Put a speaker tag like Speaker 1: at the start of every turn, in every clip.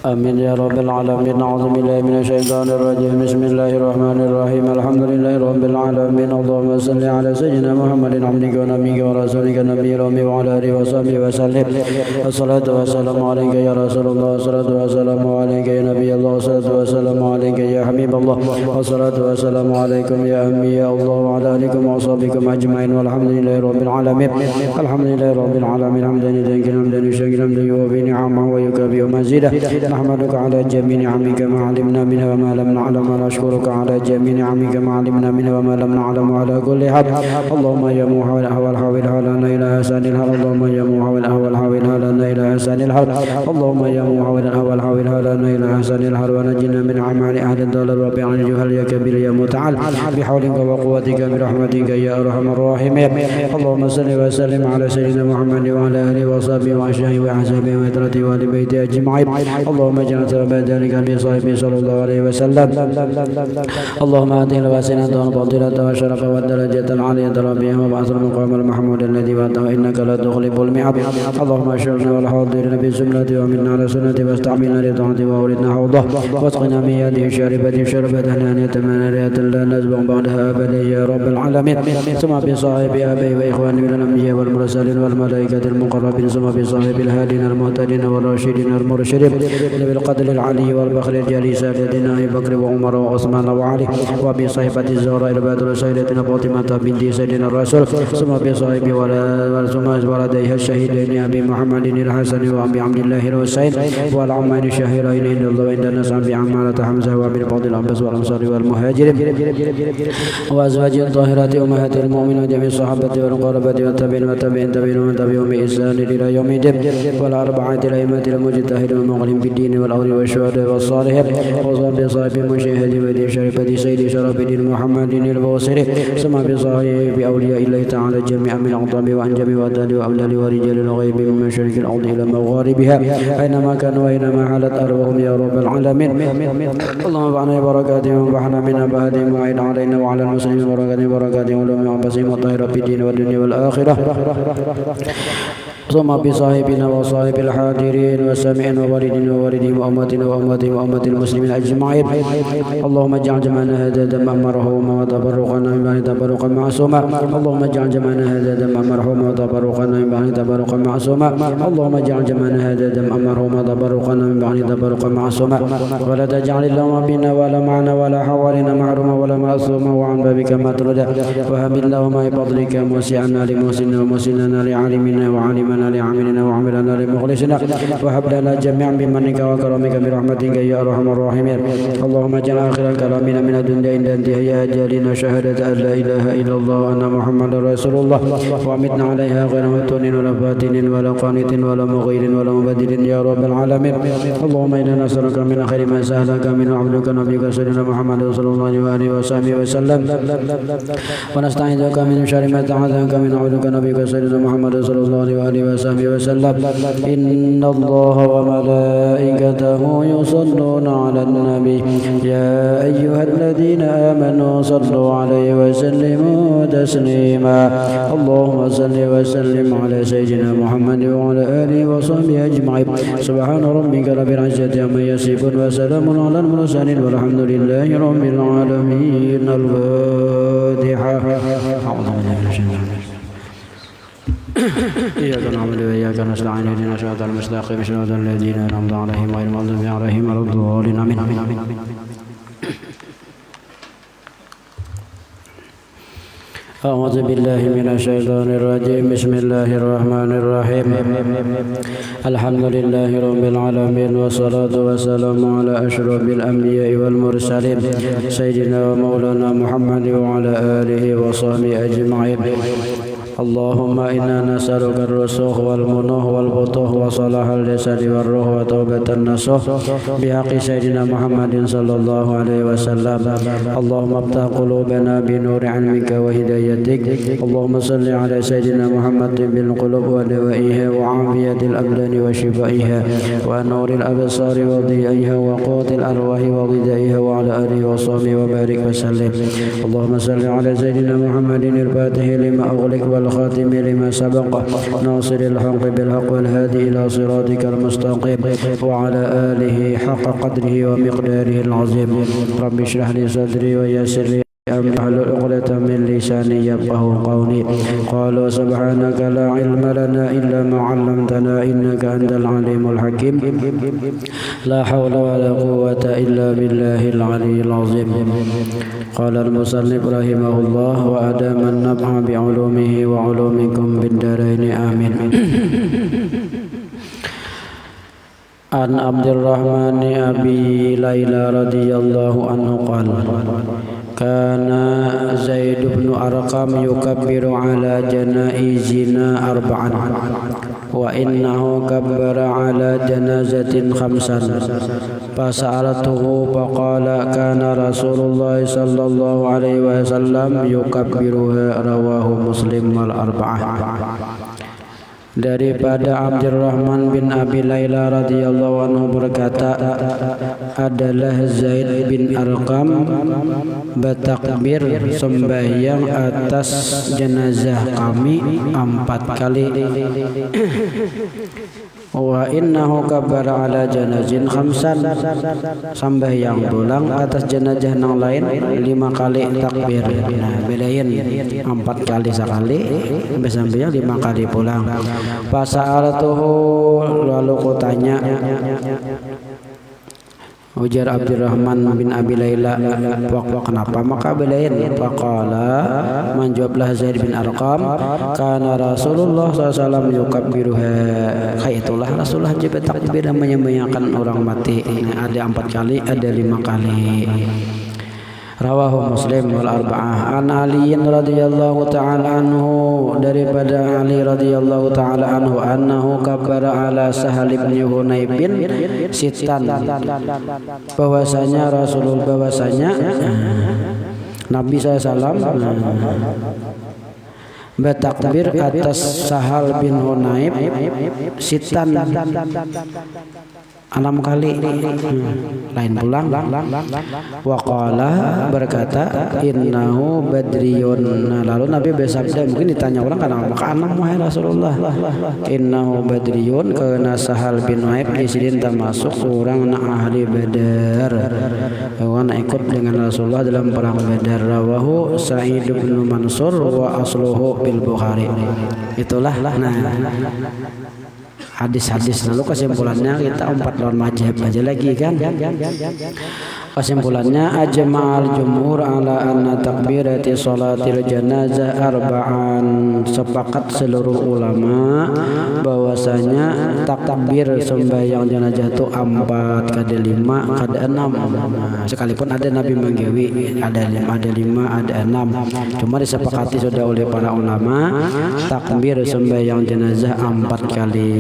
Speaker 1: آمين يا رب العالمين. أعوذ بالله من الشيطان الرجيم. بسم الله الرحمن الرحيم. الحمد لله رب العالمين. اللهم صل على سيدنا محمد عبدك ونبيك ورسولك النبي الأمي وعلى آله وصحبه وسلم. الصلاة والسلام عليك يا رسول الله، والصلاة والسلام عليك يا نبي الله، والصلاة والسلام عليك يا حبيب الله، والصلاة والسلام عليكم يا أنبياء الله وعلى آلكم وأصحابكم أجمعين. والحمد لله رب العالمين. الحمد لله رب العالمين. حمدا يزكي حمدا يشكر حمدا يوفي نعمه ويكافئ مزيدا. نحمدك على جميع نعمك ما علمنا منها وما لم نعلم، ونشكرك على جميع نعمك ما علمنا منها وما لم نعلم، على كل حال. اللهم يا محول أحوال حول حالنا إلى أحسن الحال. اللهم يا محول أحوال حول حالنا إلى أحسن الحال. اللهم يا محول أحوال حول حالنا إلى أحسن الحال، ونجنا من أعمال أهل الضلال وبعن الجهل يا كبير يا متعال، بحولك وقوتك برحمتك يا أرحم الراحمين. اللهم صل وسلم على سيدنا محمد وعلى آله وصحبه وأشياء وأحزابه وإترته وآل بيته أجمعين. اللهم اجعل ثواب ذلك بصاحبه صلى الله عليه وسلم. اللهم آته الواسنة والفضيلة والشرف والدرجة العالية ربيها، وابعث المقام المحمود الذي وعدته إنك لا تخلف الميعاد. اللهم اشرنا والحاضرين بسنته ومنا على سنته، واستعملنا لطاعته وأوردنا حوضه، واسقنا من يده شاربة شربة هنية منارية لا نزبع بعدها أبدا يا رب العالمين. ثم بصاحب أبي وإخواني من الأنبياء والمرسلين والملائكة المقربين، ثم بصاحب الهادين المهتدين والراشدين المرشدين بالقدر العلي والبخر الجليل سادتنا أبي بكر وعمر وعثمان وعلي، وبصحبة الزهراء البدر سيدتنا فاطمة بنت سيدنا الرسول، ثم بصاحب ولديها الشهيدين أبي محمد الحسن وأبي عبد الله الحسين، والعمين الشهيرين عند الله عند الناس أبي عمارة حمزة وأبي الفضل العباس والأنصار والمهاجرين، وأزواج الطاهرات أمهات المؤمنين وجميع الصحابة والقربة والتابعين والتابعين ومن تبعهم بإحسان إلى يوم الدين، والأربعة الأئمة المجتهدين والمغرم بالدين والأولي والشهداء والصالحين، وصحب صاحب المشاهد ودين شريفة سيد شرف الدين محمد البوصري، ثم بصاحب أولياء الله تعالى جميعا من أعظم وأنجم وأدال وأولال ورجال الغيب من مشارق الأرض إلى مغاربها، أينما كانوا وأينما حالت أرواحهم يا رب العالمين. اللهم انفعنا ببركاتهم وانفعنا منا بعدهم، وأعد علينا وعلى المسلمين بركاتهم ولهم وعباسهم والطاهر في الدين والدنيا والآخرة. ثم بصاحبنا وصاحب الحاضرين وسامعين ووالدين ووالدين وأمة المسلمين أجمعين. اللهم اجعل جمعنا هذا دما مرحوما وتبرقنا من بعد تبرقا معصوما. اللهم اجعل جمعنا هذا دما مرحوما وتبرقنا من بعد تبرقا معصوما. اللهم اجعل جمعنا هذا دما مرحوما وتبرقنا من بعد تبرقا معصوما. ولا تجعل اللهم بنا ولا معنا ولا حوالينا محروما ولا معصوما، وعن بابك مطردا. وهب اللهم بفضلك موسعنا لموسنا وموسننا لعالمنا وعالمنا لعاملنا وعملنا لمخلصنا، وهب لنا جميعا بمنك وكرمك برحمتك يا ارحم الراحمين. اللهم اجعل اخر كلامنا من الدنيا عند انتهاء اجالنا شهاده ان لا اله الا الله وان محمدا رسول الله، وامتنا عليها غير مفتون ولا فاتن ولا قانت ولا مغير ولا مبدل يا رب العالمين. اللهم انا نسالك من خير ما سالك من عبدك نبيك سيدنا محمد صلى الله عليه وصحبه وسلم، ونستعيذك من شر ما استعاذك من عبدك نبيك سيدنا محمد صلى الله عليه وصحبه وسلم. إن الله وملائكته يصلون على النبي يا أيها الذين آمنوا صلوا عليه وسلموا تسليما. اللهم صل وسلم على سيدنا محمد وعلى آله وصحبه أجمعين. سبحان ربك رب العزة عما يصفون وسلام على المرسلين والحمد لله رب العالمين. الفاتحة. إياك نعبد وإياك نستعين اهدنا الصراط المستقيم صراط الذين أنعمت عليهم غير المغضوب عليهم ولا الضالين آمين. أعوذ بالله من الشيطان الرجيم. بسم الله الرحمن الرحيم. الحمد لله رب العالمين، والصلاة والسلام على أشرف الأنبياء والمرسلين سيدنا ومولانا محمد وعلى آله وصحبه أجمعين. اللهم إنا نسألك الرسوخ والمنوح والفتوح وصلاح الجسد والروح وتوبة النصوح بحق سيدنا محمد صلى الله عليه وسلم. اللهم افتح قلوبنا بنور علمك وهدايتك. اللهم صل على سيدنا محمد بالقلوب ودوائها وعافية الأبدان وشفائها ونور الأبصار وضيائها وقوت الأرواح وغذائها وعلى آله وصحبه وبارك وسلم. اللهم صل على سيدنا محمد الفاتح لما أغلق والخاتم لما سبق ناصر الحق بالحق والهادي إلى صراطك المستقيم وعلى آله حق قدره ومقداره العظيم رب اشرح لي صدري ويسر لي أحلل عقدة من لساني يفقهوا قولي قالوا سبحانك لا علم لنا إلا ما علمتنا إنك أنت العليم الحكيم لا حول ولا قوة إلا بالله العلي العظيم قال المصنف رحمه الله وأدام النفع بعلومه وعلومكم بالدارين آمين عن عبد الرحمن أبي ليلى رضي الله عنه قال كان زيد بن أرقم يكبر على جنائزنا أربعا وإنه كبر على جنازة خمسا فسألته فقال كان رسول الله صلى الله عليه وسلم يكبرها رواه مسلم والأربعة. Daripada Abdurrahman bin Abi Layla radhiyallahu anhu berkata, adalah Zaid bin Arqam bertakbir sembahyang atas jenazah kami 4 kali. Wa innahu kabbara ala janazin khamsan, sembahyang pulang atas jenazah yang lain 5 kali takbir. Nah, bedain 4 kali sekali, sembahyang 5 kali pulang. Fasa'alatuhu, lalu ku tanya, ujar Abdurrahman bin Abi Layla, kenapa maka belain? Faqala, menjawablah Zaid bin Arqam, kana Rasulullah SAW yukabbiruha, kayak itulah Rasulullah juga takbir dan menyembahyangkan orang mati. Ada 4 kali, ada 5 kali. Rawahu Muslim wal arba'ah. An Ali radhiyallahu ta'ala anhu, daripada Ali radhiyallahu ta'ala anhu, annahu kabbara ala Sahal bin Hunaybin sitan, bahwasanya Nabi SAW bertakbir atas Sahal bin Hunayb sitan 6 kali, lain pulang. Waqala, berkata, innahu badriyun. Nah, lalu Nabi bersabda, mungkin ditanya orang karena maka 6 wahai Rasulullah. Innahu badriyun, karena Sahal bin Hunayb disini termasuk orang ahli Badar, orang ikut dengan Rasulullah dalam perang Badar. Rawahu Sa'id bin Mansur wa asluhu bil Bukhari. Itulah hadis-hadis. Lalu kesimpulannya kita 4 lawan mazhab aja lagi kan. Kesimpulannya ajma'al jumhur ala anna takbirati salatil janazah arba'an, sepakat seluruh ulama bahwasanya takbir sembahyang jenazah itu 4, kada 5, kada 6. Sekalipun ada Nabi menggawi ada 5, ada 6. Cuma disepakati sudah oleh para ulama takbir sembahyang jenazah 4 kali.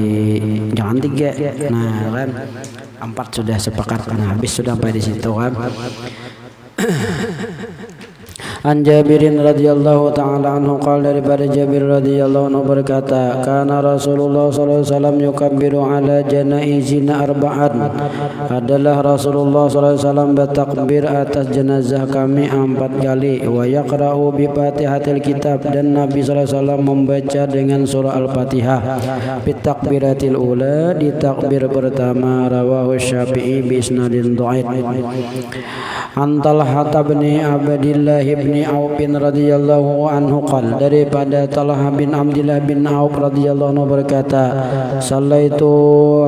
Speaker 1: Jangan 3. Nah, kan 4 sudah sepakat. Nah, habis sudah sampai di situ kan. An Jabirin radhiyallahu ta'ala anhu qala, daripada Jabir radhiyallahu anhu berkata, kana Rasulullah sallallahu alaihi wasallam yukabbiru ala janaizina arba'an, adalah Rasulullah sallallahu alaihi wasallam bertakbir atas jenazah kami 4 kali. Wa yaqra'u bi Fatihatil kitab, dan Nabi sallallahu alaihi wasallam membaca dengan surah Al-Fatihah. Bi takbiratil ula, di takbir pertama. Rawahu Syafi'i bi isnadin dhaif. An Talhah bin Abdillah bin Auf radhiyallahu anhu qala, daripada Talhah bin Abdillah bin Auf radhiyallahu anhu berkata, sallaitu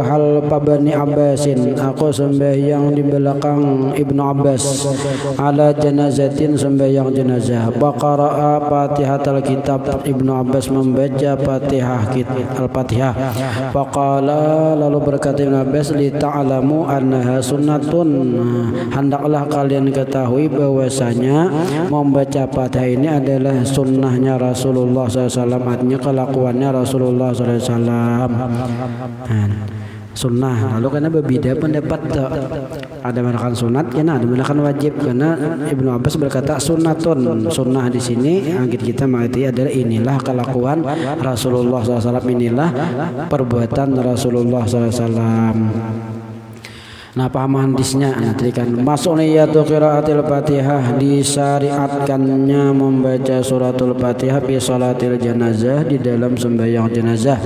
Speaker 1: halfa bani Abbasin, aku sembahyang di belakang Ibnu Abbas, ala janazatin, sembahyang jenazah. Baqara'a Fatihatul kitab, Ibnu Abbas membaca Fatihah Al-Fatihah. Faqala, lalu berkata Ibnu Abbas, li ta'lamu annaha sunnatun, hendaklah kalian ketahui bahwasanya membaca Fatihah ini adalah sunnahnya Rasulullah SAW, artinya kelakuannya Rasulullah SAW. Sunnah. Lalu karena berbeda pendapat, ada mengatakan sunat, karena ada mengatakan wajib. Karena Ibnu Abbas berkata sunnatun, sunnah di sini kita mengerti adalah inilah kelakuan Rasulullah SAW, inilah perbuatan Rasulullah SAW. Nah paham hadisnya nanti kan mas'uliyatu qiraatil Fatihah disyariatkannya membaca suratul Fatihah fi salatil janazah di dalam sembahyang jenazah.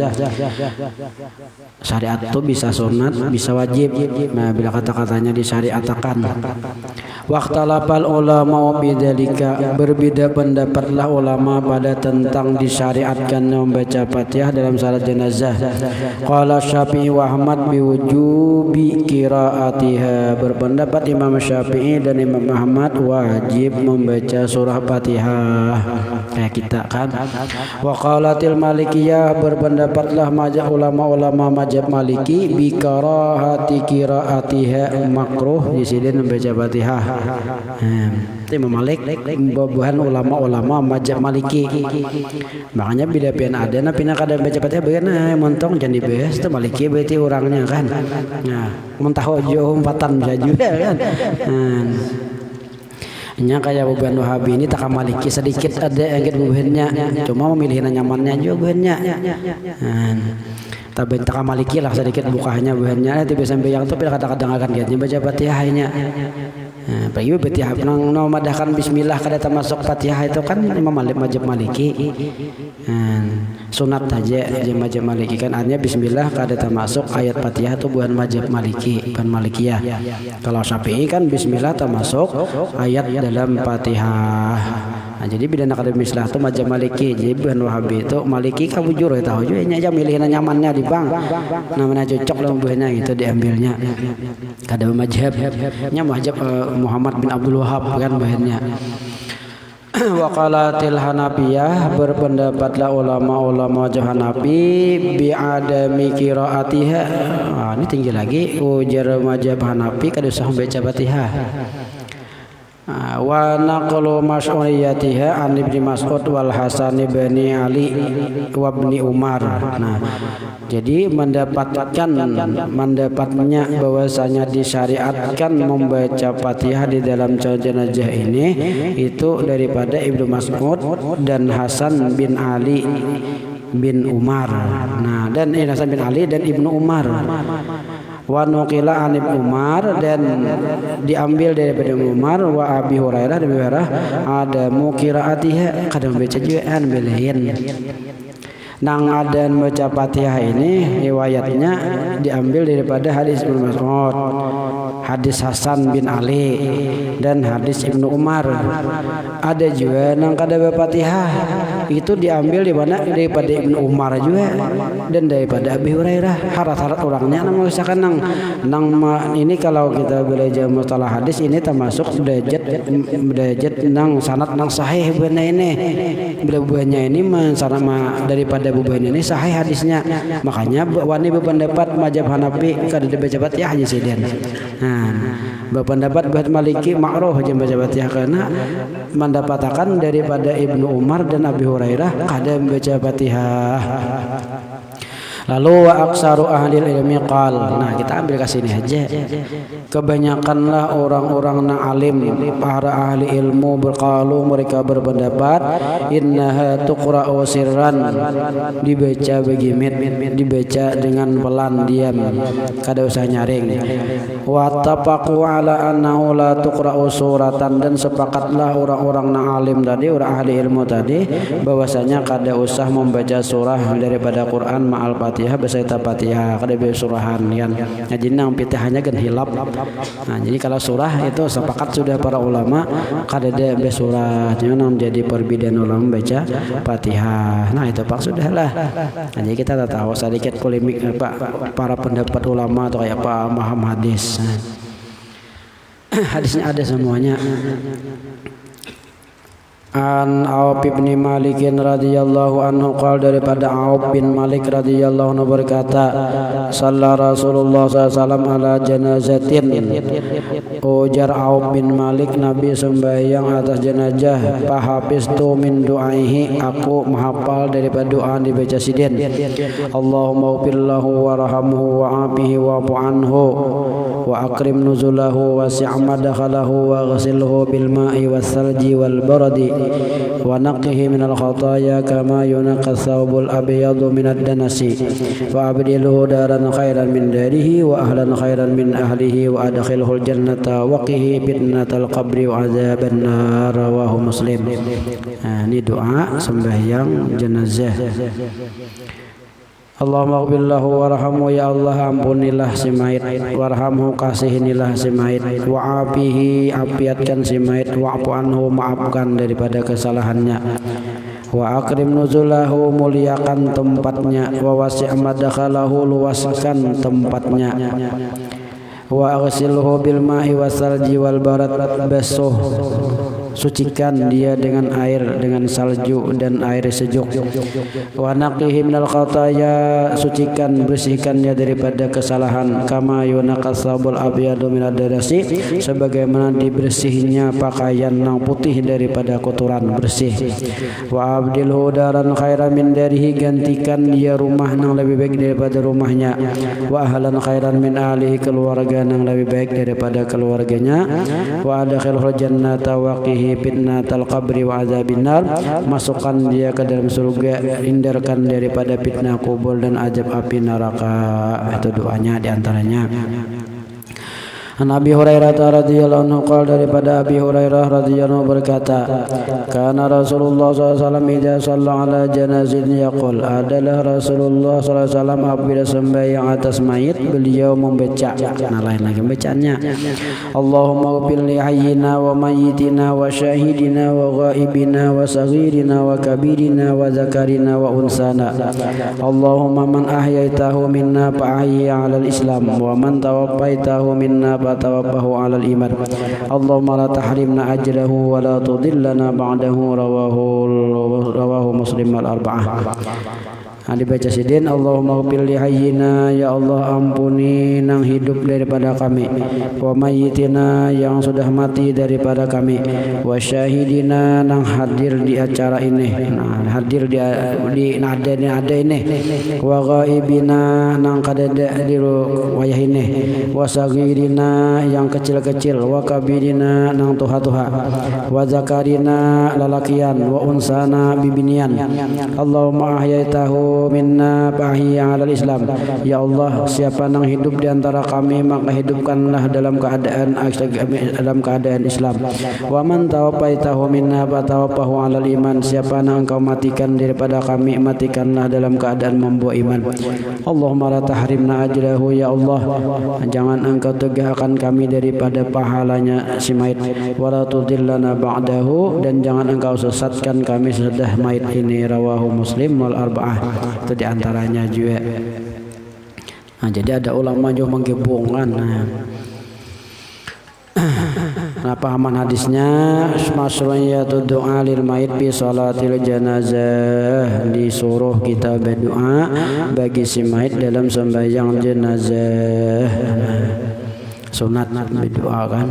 Speaker 1: Syariat itu bisa sunat, bisa wajib. Nah bila kata-katanya disyariatkan. Waqtalafal ulama bidzalika berbeda pendapatlah ulama pada tentang disyariatkannya membaca Fatihah dalam salat jenazah. Qala Syafi'i wa Ahmad biwujubi qiraatiha berpendapat Imam Syafi'i dan Imam Ahmad wajib membaca surah Fatihah kayak kita kan. Wa qalatil Malikiyah berpendapatlah ulama-ulama mazhab Maliki bi karahati qiraatiha makruh di sini membaca Fatihah. Imam Malik buhan ulama-ulama mazhab Maliki. Makanya bila pian ada na pina kada baca Fatihah beuna montong jadi beus teh Maliki berarti orangnya kan. Nah, mun tahu jo umpatan bisa juga kan. Nya kayak beban Wahabi ini tak Maliki sedikit ada yang bebannya. Cuma memilih nyamannya juga bebannya. Tapi tak Maliki lah sedikit bukanya bebannya itu bisa sampai yang tuh kadang-kadang akan giatnya baca Fatihahnya. Bagi Fatihah nang madahkan bismillah kada termasuk Fatihah itu kan Imam Malik mazhab Maliki. Sunat aja mazhab Maliki kan artinya bismillah kada termasuk ayat Fatihah itu bukan mazhab Maliki, bukan Malikiyah. Kalau Syafi'i kan bismillah termasuk ayat dalam Fatihah. Nah, jadi bidana kada bismillah itu mazhab Maliki. Jadi bukan Wahabi itu Maliki kabujur ya tahu juga nya milih nyamannya di bang. Namanya cocok dalam buahnya itu diambilnya. Kada mazhab nya mazhab Muhammad bin Abdul Wahab kan bahannya. Waqalatil Hanafiyah berpendapatlah ulama-ulama Hanafi bi adami qiraatiha. Ini tinggi lagi ujar mazhab Hanafi kada usah baca Fatihah. Wa naqlu mas'uliyatiha an Ibnu Mas'ud wal Hasan bin Ali wa Ibnu Umar. Nah, jadi mendapatnya bahwasanya disyariatkan membaca Fatihah di dalam jenazah ini itu daripada Ibnu Mas'ud dan Hasan bin Ali bin Umar. Nah, dan Hasan bin Ali dan Ibnu Umar. Wa nuqila an Ibnu Umar dan diambil daripada Umar wa Abi Hurairah dan Hurairah ada qiraatiha kadang baca juga an belain. Nang adan baca Fatihah ini riwayatnya diambil daripada hadis Ibnu Mas'ud, hadis Hasan bin Ali dan hadis Ibnu Umar. Ada juga nang kada baca Fatihah itu diambil di mana daripada Ibnu Umar juga dan daripada Abi Hurairah. Syarat-syarat orangnya nang misalkan nang ini kalau kita belajar mustalah hadis ini termasuk derajat nang sanad nang sahih beuna ini. Bila buahnya ini sama daripada beban ini sahih hadisnya. Makanya wani berpendapat mazhab Hanafi kada dibaca Fatihah aja siden. Berpendapat buat Maliki makruh aja baca Fatihah karena mendapatkan daripada Ibnu Umar dan Abi Hurairah kada baca Fatihah. Lalu wa aksaru ahli ilmi qal. Nah, kita ambil ke sini aja. Kebanyakanlah orang-orang yang alim, para ahli ilmu berqalu mereka berpendapat innaha tuqra'u sirran dibaca begimit, dibaca dengan pelan diam, kada usah nyaring. Wa tafaqu ala annahu la tuqra'u suratan dan sepakatlah orang-orang yang alim tadi, orang ahli ilmu tadi bahwasanya kada usah membaca surah daripada Quran ma'al Fatihah beserta Fatihah kada bersurahan kan. Nah, jadi nang Fatihahnya kan hilap. Nah, jadi kalau surah itu sepakat sudah para ulama kada ada bersurah. Jangan jadi perbedaan ulama baca Fatihah. Nah, itu pak sudahlah. Nah, jadi kita tahu sedikit polemik para pendapat ulama atau kayak apa paham hadis. Hadisnya ada semuanya. An Auf bin Malik radhiyallahu anhu qala daripada Auf bin Malik radhiyallahu anhu berkata shalla Rasulullah sallallahu ala janazatin. Ujar Auf bin Malik Nabi sembahyang atas jenazah fahafistu min du'aihi aku menghafal daripada doa dibaca sidin Allahumma ghfirlahu warhamhu wa'afihi wa'fu anhu wa akrim nuzulahu wasi' madkhalahu wa ghasilhu bil ma'i was salji wal baradi wa naqqihi minal khataaya kama yunqqa thawbul abyadu minad danasi wa abdilhu daran khairan min darihi wa ahlan khairan min ahlihi wa adkhilhul jannata wa qihi fitnatal qabri wa azaban nar. Rawahu Muslim. Nah, ini doa sembahyang jenazah. Allahumma ighfirlahu warhamhu, ya Allah ampunilah si mayit, warhamhu kasihinilah si mayit, wa'afihi apiatkan si mayit, wa'fu anhu maafkan daripada kesalahannya, wa akrim nuzulahu muliakan tempatnya, wa wasi' madkhalahu luaskan tempatnya, wa aghsilhu bil ma'i wasalji wal barad basuh sucikan dia dengan air, dengan salju dan air sejuk. Wa naqihi minal khataaya sucikan bersihkan dia daripada kesalahan, kama yunqas sabul abyadu minad darasi sebagaimana dibersihnya pakaian yang putih daripada kotoran bersih. Wa abdilhu daran khairan min darihi gantikan dia rumah yang lebih baik daripada rumahnya, wa ahlan khairan min ahlihi keluarga yang lebih baik daripada keluarganya, wa adkhilhul jannata wa qihi fitnatal qabri wa azabin nar masukkan dia ke dalam surga, hindarkan daripada fitnah kubur dan azab api neraka. Itu doanya diantaranya. An Abi Hurairah radhiyallahu anhu qala, daripada Abi Hurairah radhiyallahu berkata, kana Rasulullah SAW idza shalla ala janazatin yaqul, adalah Rasulullah SAW apabila sembahyang atas mayit beliau membaca, nah lain lagi bacaannya, Allahumma ighfir li hayyina wa mayyitina wa syahidina wa ghaibina wa saghirina wa kabirina wa zakarina wa unsana, Allahumma man ahyaitahu minna fa ahyi 'alal islam wa man tawaffaitahu minna tawaffahu 'alal iman, Allahumma la tahrimna ajrahu wa la tudillana ba'dahu. Rawahu Muslim al-arba'ah. Dibaca sidin, Allahumma ighfir li hayyina, ya Allah ampuni nang hidup daripada kami, wa mayyitina yang sudah mati daripada kami, wa syahidina nang hadir di acara ini, nah, hadir di ada ini, wa ghaibina nang kadada di wayah ini, wa saghirina yang kecil-kecil, wa kabirina nang tuha-tuha, wa zakarina lalakian, wa unsana bibinian, Allahumma ahyaitahu minna fahiyya 'alal islam, ya Allah siapa nang hidup di antara kami maka hidupkanlah dalam keadaan Islam, wa man tawaffaitahu minna fatawaffahu 'alal iman, siapa nang engkau matikan daripada kami matikanlah dalam keadaan membawa iman, Allahumma la tahrimna ajrahu, ya Allah jangan engkau tegakkan kami daripada pahalanya si mayit, wa la tudillana ba'dahu dan jangan engkau sesatkan kami sesudah mayit ini. Rawahu Muslim wal arba'ah. Itu diantaranya juga. Nah, jadi ada ulama juga menggabungkan. Nah, pahaman hadisnya masru'iyatu doa lil mayit bi salatil janazah, disuruh kita berdoa bagi si mayit dalam sembahyang jenazah. Sunat berdoa kan.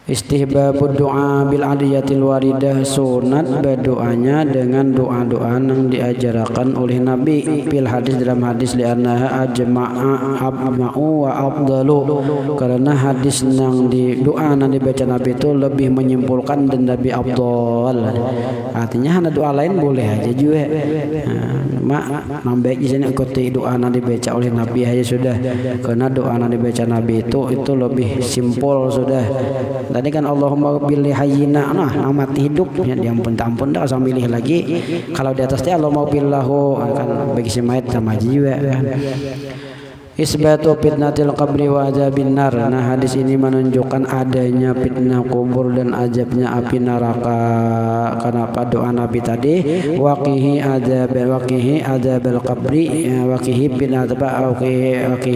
Speaker 1: Istihbabud doa bil adiyatil waridah, sunat berdoanya dengan doa-doa yang diajarkan oleh Nabi fil hadis, dalam hadis li'annaha ajma'a abma'u wa afdalu, karena hadis yang di doa yang dibaca Nabi itu lebih menyimpulkan dan lebih afdal. Artinya ada doa lain boleh aja juga. Nah, baik di sini ikuti doa yang dibaca oleh Nabi aja sudah, karena doa yang dibaca Nabi itu lebih simpel sudah. Tadi kan Allahumma pilih hayyina, nah mati hidup ya, diampun dah sambil pilih lagi. Kalau di atasnya Allahumma pillahu akan bagi si mayit sama juga kan. Isbatu fitnatil qabri wa azabin nar. Nah, hadis ini menunjukkan adanya fitnah kubur dan azabnya api neraka. Kenapa doa Nabi tadi? Waqihi azabal qabri, waqihi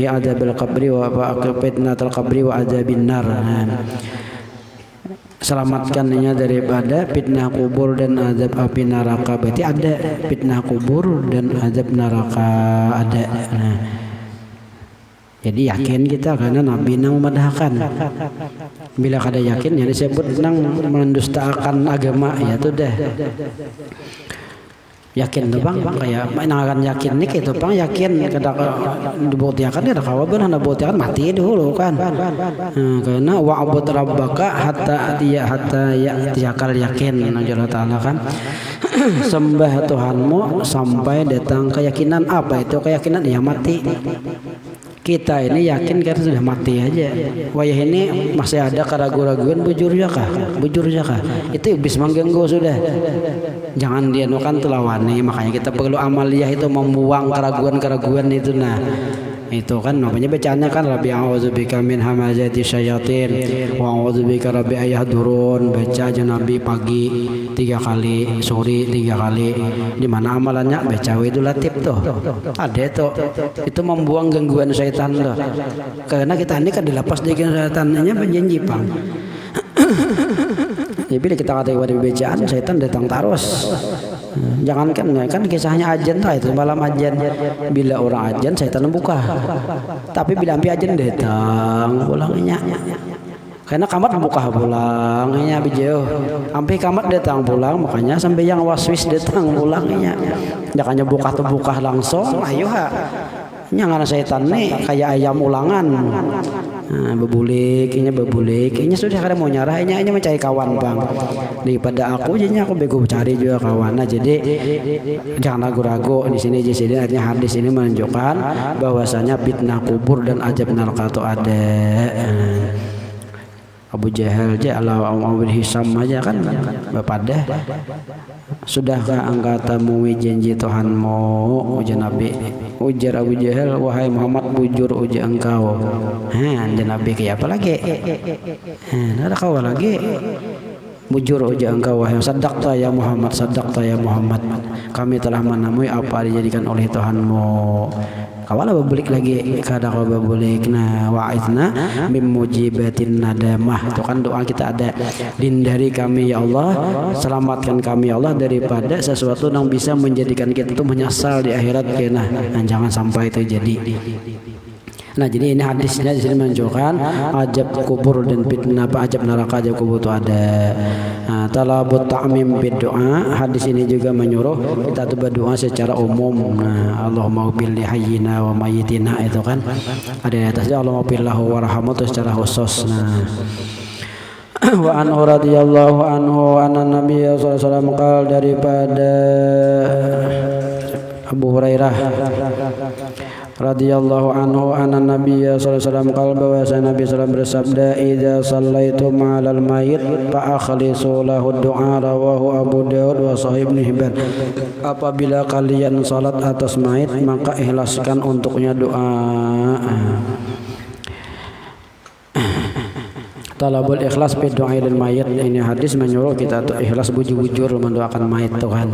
Speaker 1: azabal qabri wa fitnatil qabri wa azabin nar. Selamatkannya daripada fitnah kubur dan azab api neraka. Berarti ada fitnah kubur dan azab neraka ada. Nah, jadi yakin kita karena Nabi nang memadahkan. Bila kada yakin ya disebut nang mendustakan agama, ya itu dah. yakin tuh bang kayak akan yakin nih itu bang yakin kada dibuktikan kada kawaban hana buktikan mati dulu kan karena wa'bud rabbaka hatta yakal yakin Allah Ta'ala kan sembah Tuhanmu sampai datang keyakinan. Apa itu keyakinan? Ya mati. Kita ini yakin karena sudah mati aja. Wayah ini masih ada keraguan-raguan bujur jakah itu iblis mengganggu sudah. Jangan dia nukan telawani. Makanya kita perlu amaliyah itu membuang keraguan-keraguan itu. Nah itu kan namanya bacaannya kan Rabbi a'udzubika min hamazati syayatin wa a'udzubika rabbi ayahdurun. Baca aja Nabi pagi 3 kali, sore 3 kali. Di mana amalannya baca Widul Latif tuh. Ada tuh. Itu membuang gangguan syaitan tuh. Karena kita ini kan dilepas dari syaitannya berjanji Bang. Jadi bila kita kata ibadah bacaan syaitan datang terus. Jangankan kan kisahnya ajan lah itu malam ajan, bila orang ajan syaitan membuka. Tapi bila ampi ajan datang pulangnya. Karena kamat membuka pulangnya bijau. Ampi kamat datang pulang makanya sampai yang waswis datang pulangnya. Jangannya buka tuh buka langsung ayo ha. Jangan syaitan nih kayak ayam ulangan. Bebulik, ini sudah kada mau nyarah, ini mencari kawan bang. Daripada aku, jadinya aku bego cari juga kawan. Nah jadi jangan ragu-ragu di sini artinya hadis ini menunjukkan bahwasanya fitnah kubur dan azab neraka itu ada. Abu Jahal aja Abu Hisam aja kan bapadah. Sudahkah engkau temui janji Tuhanmu? Ujar Nabi. Ujar Abu Jahal, wahai Muhammad bujur ujar engkau. Ujar Nabi kayak apa lagi? Ada kau lagi. Bujur ujar engkau wahai sadaqta ya Muhammad, sadaqta ya Muhammad. Kami telah menemui apa dijadikan oleh Tuhanmu. Kawala bebulik lagi kada kau bebulik. Nah wa'idna mim mujibatin nadamah. Itu kan doa kita ada, hindari kami ya Allah, selamatkan kami ya Allah daripada sesuatu yang bisa menjadikan kita itu menyesal di akhirat. Nah jangan sampai itu jadi. Nah jadi ini hadisnya di sini menunjukkan ajab kubur dan fitnah, ajab neraka, ajab kubur itu ada. Talabut ta'mim bid-doa, hadis ini juga menyuruh kita tuh berdoa secara umum. Nah Allahumma ghfir li hayyina wa mayyitina itu kan ada di atasnya Allahumma ghfir lahu warhamhu secara khusus. Nah wa anhu radhiyallahu anhu anna nabiyya sallallahu alaihi wasallam qala, daripada Abu Hurairah radhiyallahu anhu anna nabiyya sallallahu alaihi wasallam qala, bahwa Nabi sallallahu bersabda, idza shallaitum 'alal mayyit fa akhlisu lahu du'a, rawahu Abu Daud wa Sahih Ibnu Hibban. Apabila kalian salat atas mayit maka ikhlaskan untuknya doa. Talabul ikhlas fi du'a lil mayyit. Ini hadis menyuruh kita untuk ikhlas bujur-bujur mendoakan mayit Tuhan.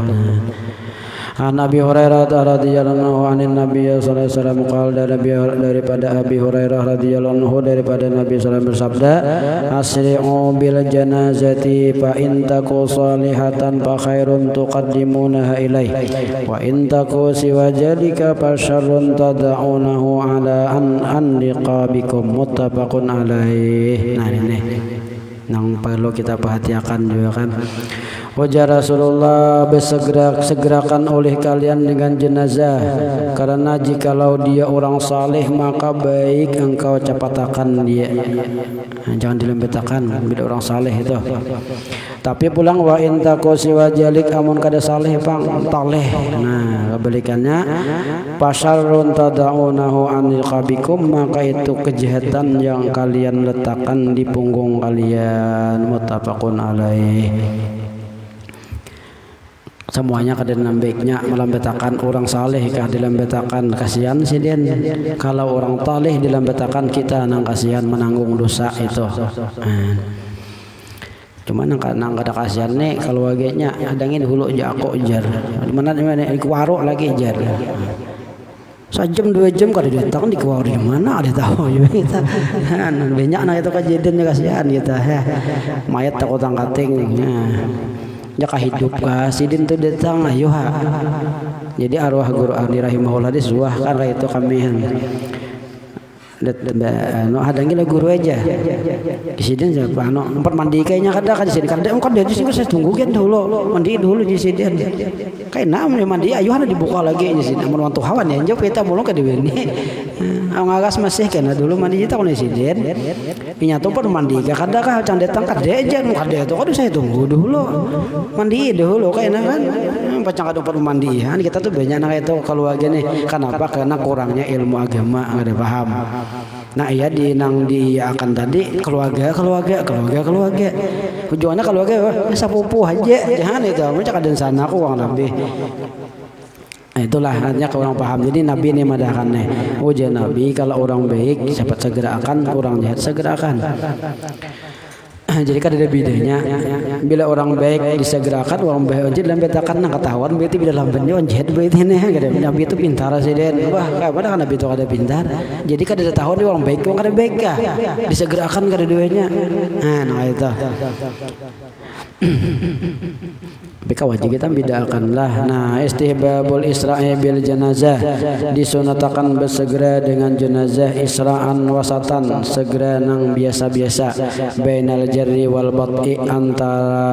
Speaker 1: An Abi Hurairah radhiyallahu anhu Nabi sallallahu alaihi wasallam qala, daripada Abi Hurairah radhiyallahu anhu daripada Nabi sallallahu bersabda, asri'u bil janazati fa in taku salihatan fa khairun tuqaddimunaha ilaih wa in taku siwa jalika fa syarrun tad'unahu ala an liqabikum, muttafaqun alaih. Nah ini yang perlu kita perhatikan juga kan. Wajah Rasulullah, bersegerakan oleh kalian dengan jenazah, karena jikalau dia orang saleh maka baik engkau cepatakan dia. Jangan dilembetakan bila orang saleh itu. Tapi pulang wa in taku siwa jalik, amun kada saleh pang taleh. Nah kebalikannya pasarun tadaunahu anil qabikum, maka itu kejahatan yang kalian letakkan di punggung kalian. Muttafaqun alaih. Semuanya kadang baiknya melambetakan orang saleh kah dilambetakan, kasihan sih dia. Kalau orang taleh dilambetakan kita nang kasihan menanggung dosa itu. Cuma nang kada kasihan nih kalau wagenya adangin hulu jako jar. Mana di warung lagi jar. Sejam 2 jam kada datang di warung di mana ada tahu juga kita. Banyak nah itu kejadiannya kasihan kita. Mayat takut angkating. Jaka hidup kah sidin tu datang ayo ha. Jadi arwah guru ahli rahimahullah disuah kan itu kami hadangi lah guru aja di sini siapa empat mandi kayaknya kada di sini kada di sini saya tunggu kan dulu mandi dulu di sini kayak namanya mandi ayo ada dibuka lagi di sini mau wantu hawan ya jauh kita belum ke diweni ngagas masih kena dulu mandi kita kalau di sini punya tuh pun mandi kada kah cang datang kada aja kada itu kada saya tunggu dulu mandi dulu kayak kan pacang kada perlu mandi kita tuh banyak anak itu keluarga nih kenapa karena kurangnya ilmu agama nggak ada paham. Nah iya akan tadi keluarga tujuannya keluarga sapupu aja jangan itu macam ada sana aku uang lebih. Nah, itulah artinya kalau orang paham. Jadi Nabi ini madahkannya Nabi kalau orang baik cepat segera akan, orang jahat segera akan. Jadi kan ada bedanya bila orang baik disegerakan orang baik onjit dalam betakan nak ketahuan berarti bila lambannya onjit berarti ini Nabi itu pintar sih den wah pada kan Nabi itu ada pintar jadi kan ada tahun orang baik orang ada baik kah disegerakan kada duanya nah itu Bika wajib kita bedakanlah. Nah, istihbabul isra'i bil janazah disunatakan bersegera dengan jenazah isra'an wasatan segera nang biasa-biasa bainal jarri wal bat'i antara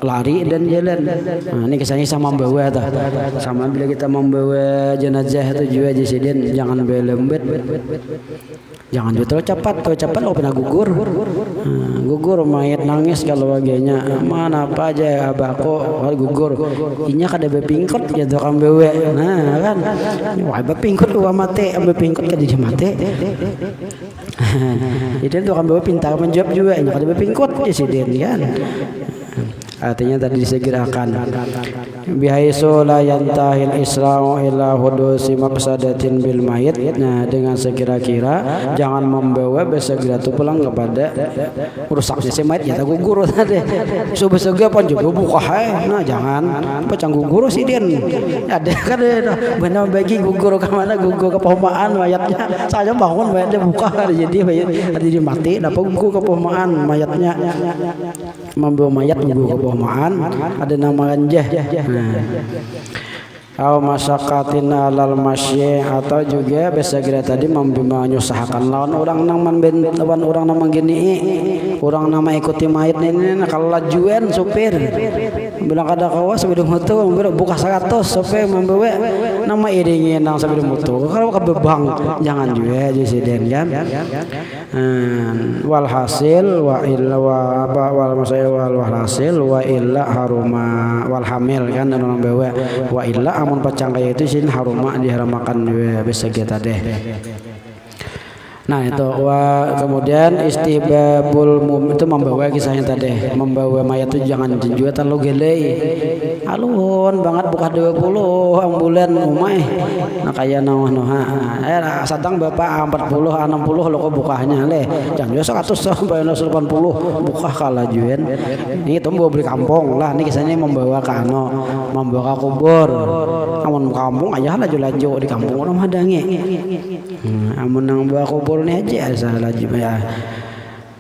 Speaker 1: lari dan jalan. Nah, ini kisahnya sama membawa tuh. Sama bila kita membawa jenazah itu juga disediain jangan belembet. Jangan juga terlalu cepat lo pernah gugur. Gugur mayat nangis kalau bagiannya mana apa aja abako gugur. Inya kada bepingkot ya tukang bewe. Nah kan, wah bepingkot gua mati, bepingkot kada dia mati. Jadi tukang bewe pintar menjawab juga, inya kada bepingkot ya sidin kan. Artinya tadi disegerakan bihaisu la yantahil isra'u ila hudusi mafsadatin bil mayit. Nah dengan sekira-kira jangan membawa bersegera itu pulang kepada rusaknya si mayit ya gugur tadi sebesega pun juga buka nah jangan pecang gugur sih dia ada kan benar bagi gugur ke mana gugur ke pohmaan mayatnya saya bangun mayatnya buka jadi mati dapat gugur ke pohmaan mayatnya membawa mayat gugur ke pohmaan ada nama ganjah. Au masyaqatin alal masyi atau juga bersegera tadi menyusahkan lawan orang nama gini orang nama ikuti mayat ini kalau lajuan supir bilang kada kawas sebelum mutu buka 100 supir membawa nama iringin nang sebelum mutu kalau kebebang jangan juga disiden kan walhasil wa illa wal masaya wal hasil wa illa haruma wal hamil kan orang bawa wa illa amun pacang kaya itu sin haruma diharamakan juga bisa kita deh. Nah itu kemudian istihbabul itu membawa kisahnya tadi membawa mayat itu jangan juga terlalu gele alun banget buka 20 ambulan umai nah kaya noha sadang bapak 40 60 lo kok bukanya leh jangan juga 100 sampai 80 buka kalah juan ini itu bawa beli kampung lah ini kisahnya membawa ke membawa ke kubur amun kampung aja laju di kampung orang hadangi amun nang bawa kubur ini aja asal laju ya.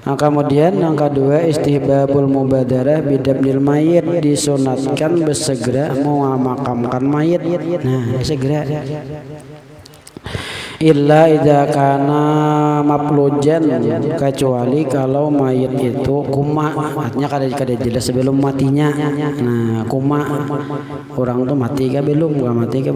Speaker 1: Nah, kemudian yang kedua istihbabul mubadarah bidabnil mayit disunatkan bersegera memakamkan mayit. Nah, segera illa idza kana maplujan kecuali kalau mayit itu kuma artinya kada jelas sebelum matinya. Nah kuma orang tuh mati ke belum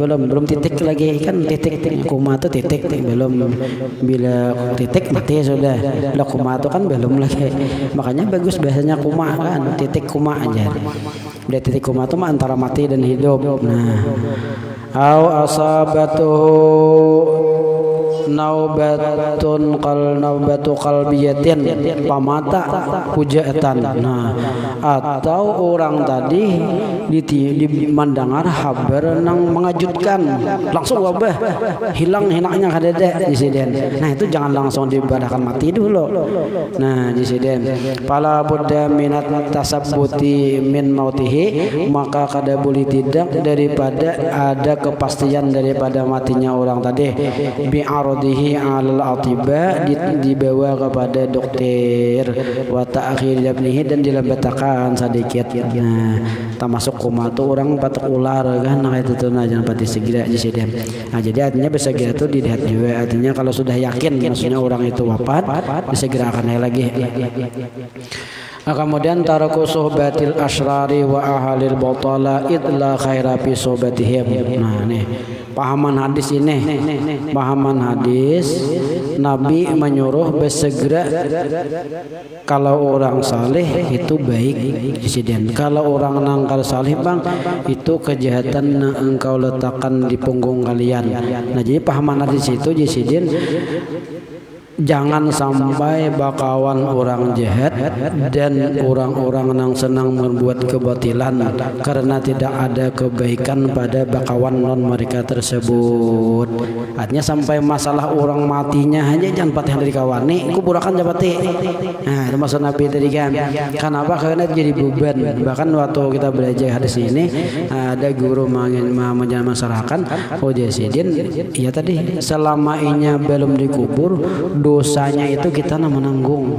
Speaker 1: belum titik lagi kan titik kuma tuh titik belum bila titik mati sudah bila kuma tuh kan belum lagi makanya bagus biasanya kuma kan titik kuma aja bila titik kuma tuh antara mati dan hidup. Nah au asabatuhu naubatu qalbiyatin pamata hujatan. Nah atau orang tadi dimandangar habar nang mengejutkan langsung wabah hilangnya kadede disiden. Nah itu jangan langsung diibadahkan mati dulu. Nah disiden pala buddha minat tasabbuti min mautihi maka kada boleh tidak daripada ada kepastian daripada matinya orang tadi bi'arud ardihi 'alal atibba, dibawa kepada dokter, wa ta'khir dafnihi, dan dilembatakan sedikit. Nah, termasuk koma tuh orang patok ular kan, nah itu tuh jangan pati segera disediam. Nah, jadi artinya bersegera itu dilihat juga, artinya kalau sudah yakin maksudnya orang itu wafat, disegerakan lagi. Nah, kemudian taraku sohbatil asyrari wa ahalil batala idla khaira fi sohbatihim. Nah, nih pahaman hadis ini, pahaman hadis Nabi menyuruh bersegera kalau orang saleh itu baik insiden. Kalau orang nangkal saleh bang, itu kejahatan yang engkau letakkan di punggung kalian. Nah, jadi pahaman hadis itu insiden, jangan sampai bakawan orang jahat dan orang-orang yang senang membuat kebatilan karena tidak ada kebaikan pada bakawan non mereka tersebut. Artinya sampai masalah orang matinya aja jangan patah dari kawan nih kuburakan japati. Nah, itu maksud Nabi tadi kan. Kenapa? Karena jadi beban. Bahkan waktu kita belajar hadis ini ada guru menjelaskan Jasidin, iya tadi selama inya belum dikubur dosanya itu kita menanggung.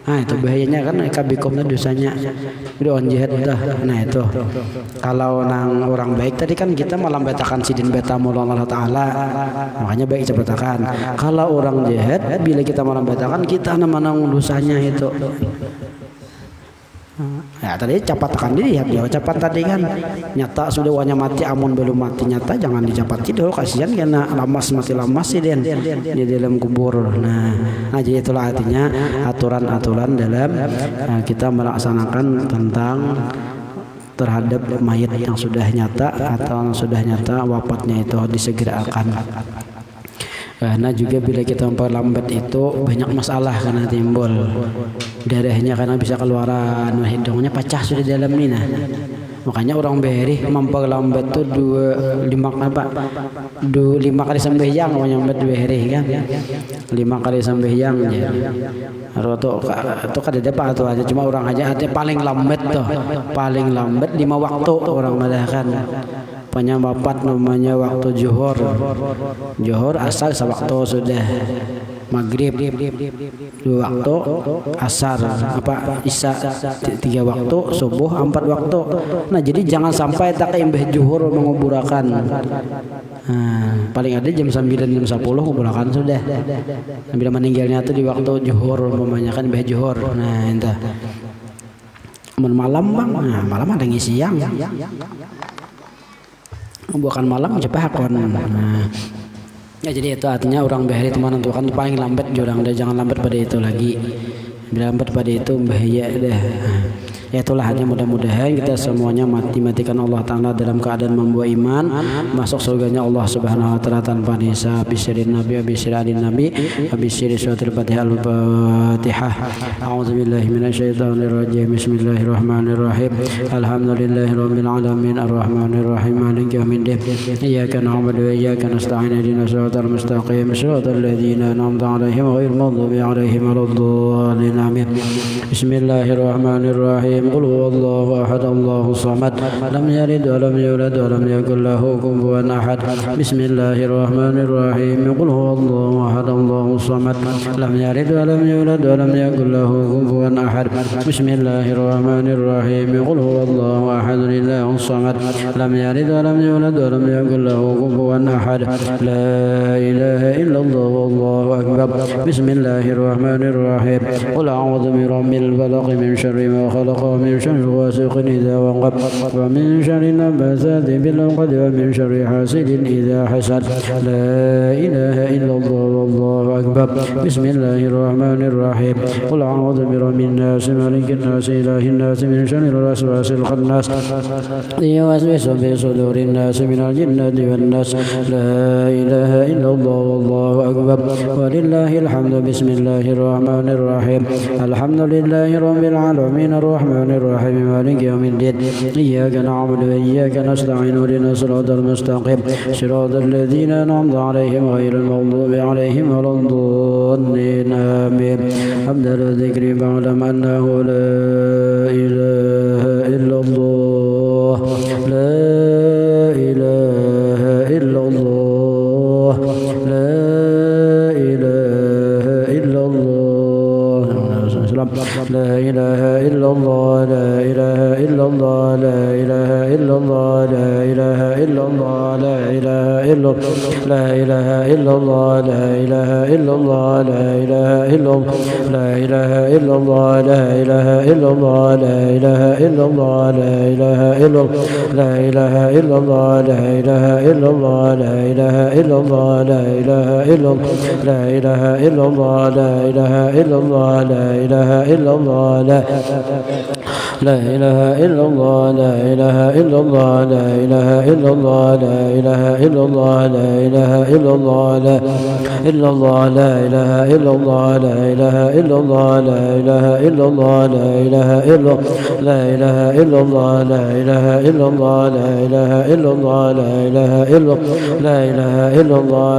Speaker 1: Nah, itu bahayanya kan kabikomnya dosanya udah jahat dah. Nah, itu kalau nang orang baik tadi kan kita malah betakan sidin beta mula Allah Ta'ala, makanya baik cepetakan. Kalau orang jahat bila kita malah betakan kita menanggung dosanya itu. Ya tadi capatkan diri ya, capat tadi kan nyata sudah wanya mati, amun belum mati nyata jangan dicapat dulu, kasihan karena lamas mati lamas sih den di dalam kubur. Nah jadi itulah artinya aturan-aturan dalam kita melaksanakan tentang terhadap mayat yang sudah nyata atau yang sudah nyata wafatnya itu disegerakan. Karena juga bila kita memperlambat itu banyak masalah karena timbul darahnya, karena bisa keluaran hidungnya pecah sudah dalam ini. Nah, makanya orang beri memperlambat tuh 5 kali sembahyang menyambat beri kan, 5 kali sembahyang ya. Itu kan ada apa tuh aja, cuma orang aja paling lambat tuh, paling lambat 5 waktu orang mengatakan. Penyambapat namanya waktu zuhur asar sewaktu sudah maghrib 2 waktu, asar isya 3 waktu, subuh 4 waktu. Nah jadi jangan sampai tak imbah zuhur menguburakan. Paling ada jam 9 jam 10 kuburakan sudah. Bila meninggalnya itu di waktu zuhur memanyakan imbah zuhur. Nah entah malam bang, malam ada ngisi siang. Bukan malam cepat hakon. Ya jadi itu artinya orang bahari itu menentukan paling lambat jurang, dan jangan lambat pada itu lagi. Bila lambat pada itu bahaya dah. Ya itulah, hanya mudah-mudahan kita semuanya matikan Allah Ta'ala dalam keadaan membawa iman, masuk surganya Allah Subhanahu wa Ta'ala tanpa hisab. Bisyirin Nabi, bisyirin Nabi, bisyirin suratul Fatihah. Al-Fatihah. A'udzubillahi minasyaitonir rajim. Bismillahirrahmanirrahim. Alhamdulillahirabbil alamin, arrahmanir rahim, maliki yaumiddin. Iyyaka na'budu wa iyyaka nasta'in. Ihdinas siratal mustaqim, siratal ladzina an'amta 'alaihim ghairil maghdubi 'alaihim waladdallin. Amin. Bismillahirrahmanirrahim. Qul huwallahu ahad, Allahus samad, lam yalid wa lam yulad wa lam yakul lahu kufuwan ahad. Bismillahirrahmanirrahim. Qul huwallahu ahad, Allahus samad, lam yalid wa lam yulad wa lam yakul lahu kufuwan ahad. Bismillahirrahmanirrahim. Qul huwallahu ahad, Allahus samad, lam yalid wa lam yulad wa lam yakul lahu kufuwan ahad. La ilaha illallah wallahu akbar. Bismillahirrahmanirrahim. Qul a'udzu birabbil falaq min syarri ma khalaq, ومن شر غاسق إذا وقب، ومن شر النفاثات في العقد، ومن شر حاسد إذا حسد. لا إله إلا الله والله أكبر. بسم الله الرحمن الرحيم. قل أعوذ برب الناس ملك الناس إله الناس من شر الوسواس الخناس يوسوس في صدور الناس من الجنة والناس. لا إله إلا الله والله أكبر ولله الحمد. بسم الله الرحمن الرحيم. الحمد لله رب العالمين الرحمن الرحيم مالك يوم الدين. إياك نعبد وإياك نستعين اهدنا الصراط المستقيم صراط الذين أنعمت عليهم غير المغضوب عليهم ولا الضالين. آمين. أفضل الذكر فاعلم أنه لا إله إلا الله. لا إله إلا الله. لا لا إله إلا الله لا إله إلا الله لا إله إلا الله لا إله إلا الله لا إله إلا لا إله إلا الله لا إله إلا الله لا إله إلا لا إله إلا الله لا إله إلا الله لا إله إلا الله لا إله إلا لا إله إلا الله لا إله إلا الله لا إله إلا الله لا إله إلا لا إله إلا الله لا إله إلا الله لا إله إلا الله لا إله إلا الله لا إله إلا الله لا إله إلا الله لا إله إلا الله لا إله إلا الله لا إلا الله لا إله إلا الله لا إله إلا الله لا إله إلا الله لا إله إلا لا إله إلا الله لا إله إلا الله لا إله إلا الله لا إله إلا لا إله إلا الله لا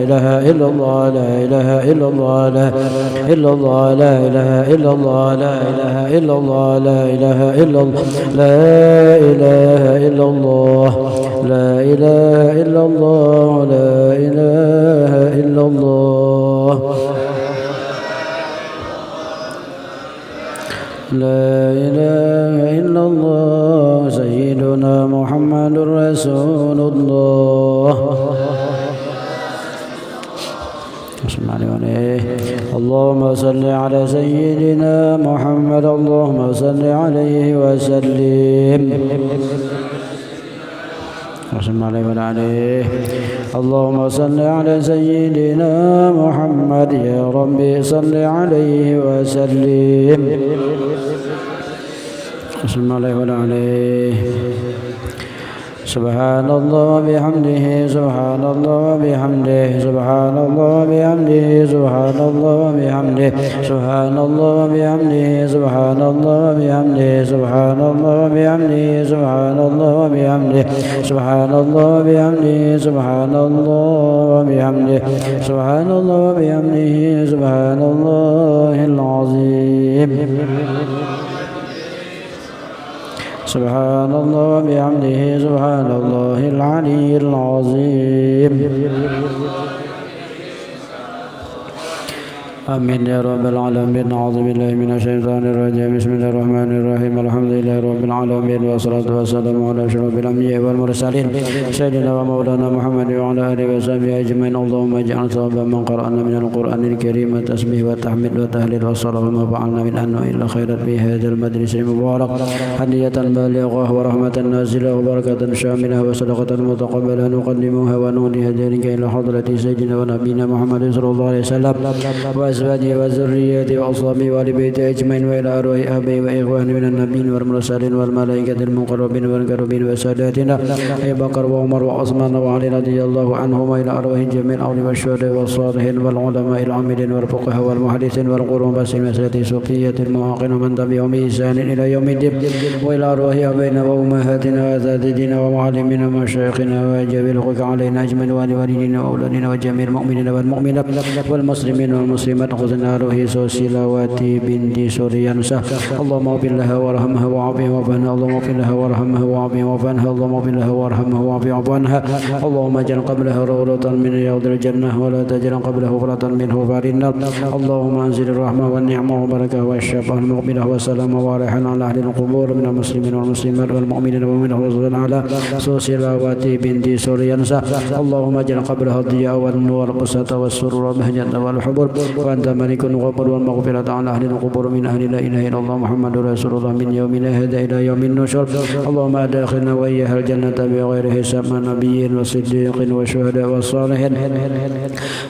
Speaker 1: إله إلا الله لا إله إلا الله لا إلا الله لا إله إلا الله لا إله إلا الله لا إله إلا لا إله إلا الله لا إله إلا الله لا إله إلا الله لا إله إلا الله سيدنا محمد رسول الله اللهم صل على سيدنا محمد اللهم صل عليه وسلم اللهم صل على سيدنا محمد يا ربي صل عليه وسلم سبحان الله وبحمده سبحان الله وبحمده سبحان الله وبحمده سبحان الله وبحمده سبحان الله وبحمده سبحان الله وبحمده سبحان الله وبحمده سبحان الله وبحمده سبحان الله وبحمده سبحان الله وبحمده سبحان الله وبحمده سبحان الله العظيم سبحان الله وبحمده سبحان الله العلي العظيم آمين يا رب العالمين. أعوذ بالله من الشيطان الرجيم. بسم الله الرحمن الرحيم. الحمد لله رب العالمين والصلاة والسلام على أشرف الأنبياء والمرسلين سيدنا ومولانا محمد وعلى آله وصحبه أجمعين. اللهم اجعل ثواب من قرأنا من القرآن الكريم التسبيح والتحميد والتهليل والصلاة وما فعلنا من أنه إلا خيرا في هذا المجلس المبارك هدية بالغة ورحمة نازلة وبركة شاملة وصدقة متقبلة نقدمها ونهديها ذلك إلى حضرة سيدنا ونبينا محمد صلى الله عليه وسلم وأزواجه وذريته وأصحابه وآل بيته أجمعين وإلى أرواح آبائه وإخوانه من النبيين والمرسلين والملائكة المقربين والكربين وساداتنا أبي بكر وعمر وعثمان وعلي رضي الله عنهم وإلى أرواح جميع الأولياء والشهداء والصالحين والعلماء العاملين والفقهاء والمحدثين والقرون والسلسلة الصوفية المواقن ومن تبعهم بإحسان إلى يوم الدين وإلى أرواح آبائنا وأمهاتنا وأساتذتنا ومعلمينا ومشايخنا وجميع الخلق علينا أجمعين ووالدينا وأولادنا وجميع المؤمنين والمؤمنات والمسلمين والمسلمات خذنا روح سلواتي بنت سوريانسة اللهم اغفر لها وارحمها وعافها واعف عنها اللهم اغفر لها وارحمها وعافها واعف عنها اللهم اغفر لها وارحمها وعافها واعف عنها اللهم اجعل قبلها روضة من رياض الجنة ولا تجعل قبله غفرة من غفار النار اللهم انزل الرحمة والنعمة والبركة والشفاء والمغفرة والسلام وارحم على أهل القبور من المسلمين والمسلمات والمؤمنين والمؤمنات على سلواتي بنت سوريانسة اللهم اجعل قبلها الضياء والنور والقسة والسرور والبهجة والحبور وأنت ملك الغفور والمغفرة على أهل القبور من أهل لا إله إلا الله محمد رسول الله من يومنا هذا إلى يوم النشور اللهم أدخلنا وإياها الجنة بغير حساب من نبي وصديق وشهداء والصالحين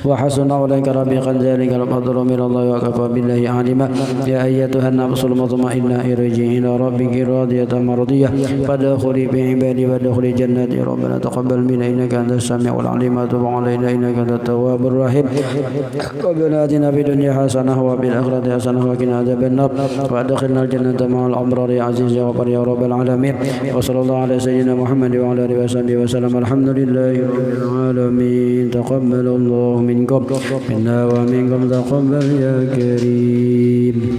Speaker 1: وحسن أولئك رفيقا ذلك الفضل من الله وكفى بالله عليما يا أيتها النفس المطمئنة ارجعي إلى ربك راضية مرضية فادخلي في عبادي وادخلي جنتي ربنا تقبل منا إنك أنت السميع العليم وتب علينا إنك أنت التواب الرحيم ربنا آتنا في الدنيا حسنة وفي الآخرة حسنة وقنا عذاب النار وأدخلنا الجنة مع الأبرار يا عزيز يا غفور يا رب العالمين وصلى الله على سيدنا محمد وعلى آله وصحبه وسلم الحمد لله رب العالمين تقبل الله منكم منا ومنكم تقبل يا كريم.